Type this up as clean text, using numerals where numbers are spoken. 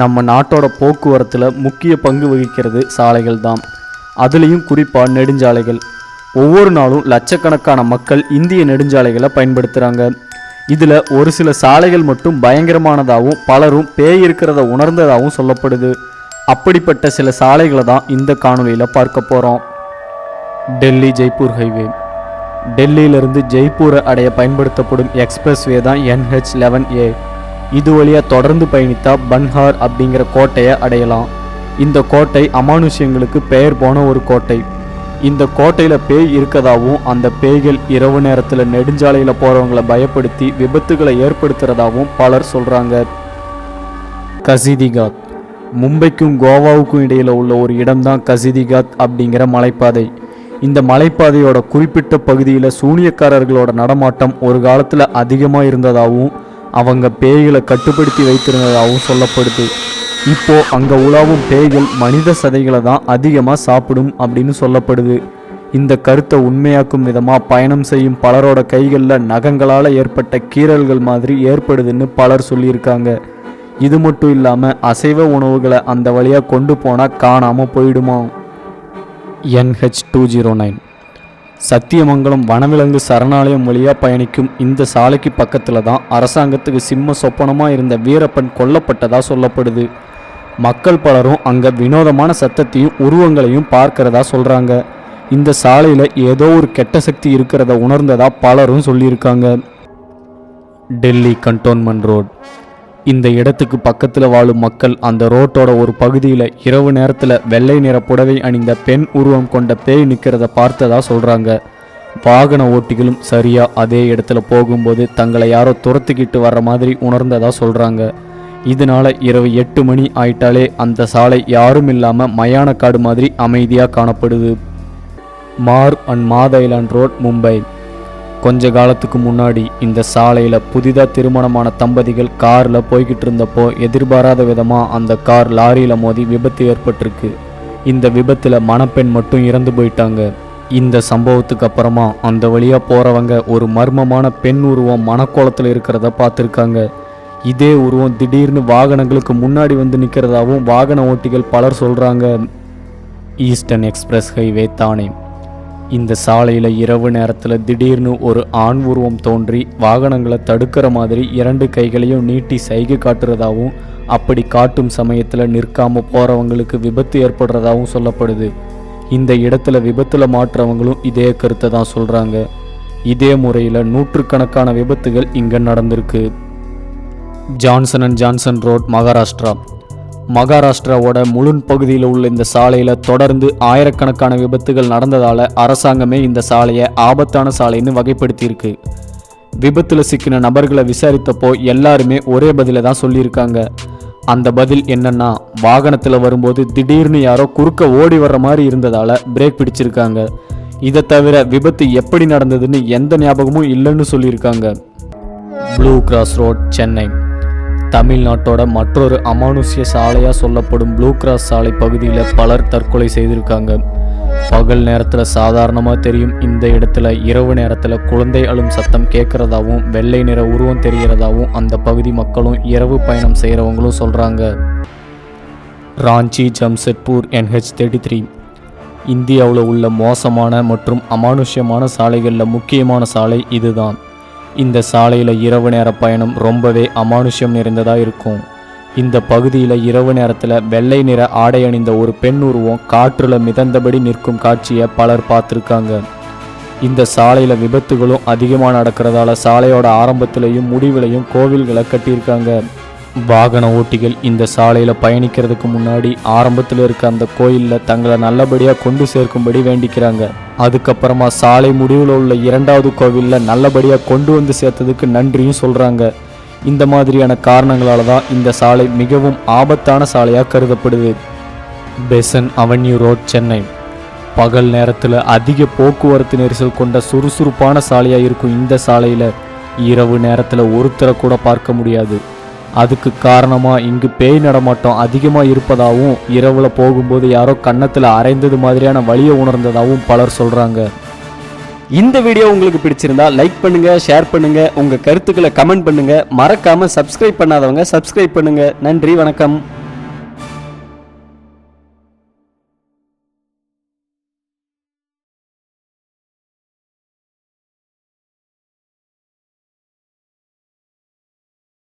நம்ம நாட்டோட போக்குவரத்தில் முக்கிய பங்கு வகிக்கிறது சாலைகள் தான். அதுலேயும் குறிப்பாக நெடுஞ்சாலைகள். ஒவ்வொரு நாளும் லட்சக்கணக்கான மக்கள் இந்திய நெடுஞ்சாலைகளை பயன்படுத்துகிறாங்க. இதில் ஒரு சில சாலைகள் மட்டும் பயங்கரமானதாகவும் பலரும் பேய் இருக்கிறத உணர்ந்ததாகவும் சொல்லப்படுது. அப்படிப்பட்ட சில சாலைகளை தான் இந்த காணொலியில் பார்க்க போகிறோம். டெல்லி ஜெய்ப்பூர் ஹைவே. டெல்லியிலிருந்து ஜெய்ப்பூரை அடைய பயன்படுத்தப்படும் எக்ஸ்பிரஸ்வே தான் NH11A. இது வழியாக தொடர்ந்து பயணித்தா பன்ஹார் அப்படிங்கிற கோட்டையை அடையலாம். இந்த கோட்டை அமானுஷ்யங்களுக்கு பெயர் போன ஒரு கோட்டை. இந்த கோட்டையில் பேய் இருக்கதாகவும் அந்த பேய்கள் இரவு நேரத்தில் நெடுஞ்சாலையில் போகிறவங்களை பயப்படுத்தி விபத்துகளை ஏற்படுத்துகிறதாகவும் பலர் சொல்கிறாங்க. கசிதிகாத். மும்பைக்கும் கோவாவுக்கும் இடையில் உள்ள ஒரு இடம்தான் கசிதிகாத் அப்படிங்கிற மலைப்பாதை. இந்த மலைப்பாதையோட குறிப்பிட்ட பகுதியில் சூனியக்காரர்களோட நடமாட்டம் ஒரு காலத்தில் அதிகமாக இருந்ததாகவும் அவங்க பேய்களை கட்டுப்படுத்தி வைத்திருந்ததாகவும் சொல்லப்படுது. இப்போ அங்கே உலாவும் பேய்கள் மனித சதைகளை தான் அதிகமாக சாப்பிடும் அப்படின்னு சொல்லப்படுது. இந்த கருத்தை உண்மையாக்கும் விதமாக பயணம் செய்யும் பலரோட கைகளில் நகங்களால் ஏற்பட்ட கீறல்கள் மாதிரி ஏற்படுதுன்னு பலர் சொல்லியிருக்காங்க. இது மட்டும் இல்லாமல் அசைவ உணவுகளை அந்த வழியாக கொண்டு போனால் காணாமல் போயிடுமா. NH209. சத்தியமங்கலம் வனவிலங்கு சரணாலயம் வழியாக பயணிக்கும் இந்த சாலைக்கு பக்கத்தில் தான் அரசாங்கத்துக்கு சிம்ம சொப்பனமாக இருந்த வீரப்பன் கொல்லப்பட்டதாக சொல்லப்படுது. மக்கள் பலரும் அங்கே வினோதமான சத்தத்தையும் உருவங்களையும் பார்க்கிறதா சொல்கிறாங்க. இந்த சாலையில் ஏதோ ஒரு கெட்ட சக்தி இருக்கிறத உணர்ந்ததா பலரும் சொல்லியிருக்காங்க. Delhi cantonment road. இந்த இடத்துக்கு பக்கத்தில் வாழும் மக்கள் அந்த ரோட்டோட ஒரு பகுதியில் இரவு நேரத்தில் வெள்ளை நிற புடவை அணிந்த பெண் உருவம் கொண்ட பேய் நிற்கிறத பார்த்ததா சொல்கிறாங்க. வாகன ஓட்டிகளும் சரியாக அதே இடத்துல போகும்போது தங்களை யாரோ துரத்துக்கிட்டு வர்ற மாதிரி உணர்ந்ததா சொல்கிறாங்க. இதனால் இரவு 8 மணி ஆயிட்டாலே அந்த சாலை யாரும் இல்லாமல் மயானக்காடு மாதிரி அமைதியாக காணப்படுது. மார் and math island road, Mumbai. கொஞ்ச காலத்துக்கு முன்னாடி இந்த சாலையில் புதிதாக திருமணமான தம்பதிகள் காரில் போய்கிட்டு இருந்தப்போ எதிர்பாராத விதமாக அந்த கார் லாரியில் மோதி விபத்து ஏற்பட்டிருக்கு. இந்த விபத்தில் மணப்பெண் மட்டும் இறந்து போயிட்டாங்க. இந்த சம்பவத்துக்கு அப்புறமா அந்த வழியாக போகிறவங்க ஒரு மர்மமான பெண் உருவம் மணக்கோலத்தில் இருக்கிறத பார்த்துருக்காங்க. இதே உருவம் திடீர்னு வாகனங்களுக்கு முன்னாடி வந்து நிற்கிறதாவும் வாகன ஓட்டிகள் பலர் சொல்கிறாங்க. ஈஸ்டர்ன் எக்ஸ்பிரஸ் ஹைவே, தானே. இந்த சாலையில் இரவு நேரத்தில் திடீர்னு ஒரு ஆண் உருவம் தோன்றி வாகனங்களை தடுக்கிற மாதிரி 2 கைகளையும் நீட்டி சைகை காட்டுறதாகவும் அப்படி காட்டும் சமயத்தில் நிற்காமல் போகிறவங்களுக்கு விபத்து ஏற்படுறதாகவும் சொல்லப்படுது. இந்த இடத்துல விபத்தில் மாற்றவங்களும் இதே கருத்தை தான் சொல்கிறாங்க. இதே முறையில் நூற்றுக்கணக்கான விபத்துகள் இங்கே நடந்திருக்கு. Johnson and Johnson road, Maharashtra. மகாராஷ்டிராவோட முழு பகுதியில் உள்ள இந்த சாலையில் தொடர்ந்து ஆயிரக்கணக்கான விபத்துகள் நடந்ததால் அரசாங்கமே இந்த சாலையை ஆபத்தான சாலைன்னு வகைப்படுத்தியிருக்கு. விபத்தில் சிக்கின நபர்களை விசாரித்தப்போ எல்லாருமே ஒரே பதிலை தான் சொல்லியிருக்காங்க. அந்த பதில் என்னன்னா, வாகனத்தில் வரும்போது திடீர்னு யாரோ குறுக்க ஓடி வர்ற மாதிரி இருந்ததால் பிரேக் பிடிச்சிருக்காங்க. இதை தவிர விபத்து எப்படி நடந்ததுன்னு எந்த ஞாபகமும் இல்லைன்னு சொல்லியிருக்காங்க. Blue cross road, Chennai. தமிழ்நாட்டோட மற்றொரு அமானுஷ்ய சாலையாக சொல்லப்படும் ப்ளூ கிராஸ் சாலை பகுதியில் பலர் தற்கொலை செய்திருக்காங்க. பகல் நேரத்தில் சாதாரணமாக தெரியும் இந்த இடத்துல இரவு நேரத்தில் குழந்தை அழும் சத்தம் கேட்குறதாவும் வெள்ளை நிற உருவம் தெரிகிறதாவும் அந்த பகுதி மக்களும் இரவு பயணம் செய்கிறவங்களும் சொல்கிறாங்க. ராஞ்சி ஜம்ஷெட்பூர், NH33. இந்தியாவில் உள்ள மோசமான மற்றும் அமானுஷ்யமான சாலைகளில் முக்கியமான சாலை இதுதான். இந்த சாலையில் இரவு நேர பயணம் ரொம்பவே அமானுஷ்யம் நிறைந்ததாக இருக்கும். இந்த பகுதியில் இரவு நேரத்தில் வெள்ளை நிற ஆடை அணிந்த ஒரு பெண் உருவம் காற்றில் மிதந்தபடி நிற்கும் காட்சியை பலர் பார்த்துருக்காங்க. இந்த சாலையில் விபத்துகளும் அதிகமாக நடக்கிறதால சாலையோட ஆரம்பத்திலையும் முடிவிலையும் கோவில்களை கட்டியிருக்காங்க. வாகன ஓட்டிகள் இந்த சாலையில் பயணிக்கிறதுக்கு முன்னாடி ஆரம்பத்தில் இருக்க அந்த கோயிலில் தங்களை நல்லபடியாக கொண்டு சேர்க்கும்படி வேண்டிக்கிறாங்க. அதுக்கப்புறமா சாலை முடிவில் உள்ள 2வது கோவிலில் நல்லபடியாக கொண்டு வந்து சேர்த்ததுக்கு நன்றியும் சொல்கிறாங்க. இந்த மாதிரியான காரணங்களால தான் இந்த சாலை மிகவும் ஆபத்தான சாலையாக கருதப்படுது. Besant avenue road, Chennai. பகல் நேரத்தில் அதிக போக்குவரத்து நெரிசல் கொண்ட சுறுசுறுப்பான சாலையாக இருக்கும் இந்த சாலையில் இரவு நேரத்தில் ஒருத்தரை கூட பார்க்க முடியாது. அதுக்கு காரணமாக இங்கு பேய் நடமாட்டம் அதிகமாக இருப்பதாகவும் இரவில் போகும்போது யாரோ கன்னத்தில் அரைந்தது மாதிரியான வலியை உணர்ந்ததாகவும் பலர் சொல்கிறாங்க. இந்த வீடியோ உங்களுக்கு பிடிச்சிருந்தா லைக் பண்ணுங்கள், ஷேர் பண்ணுங்கள், உங்கள் கருத்துக்களை கமெண்ட் பண்ணுங்கள். மறக்காமல் சப்ஸ்கிரைப் பண்ணாதவங்க சப்ஸ்கிரைப் பண்ணுங்கள். நன்றி, வணக்கம்.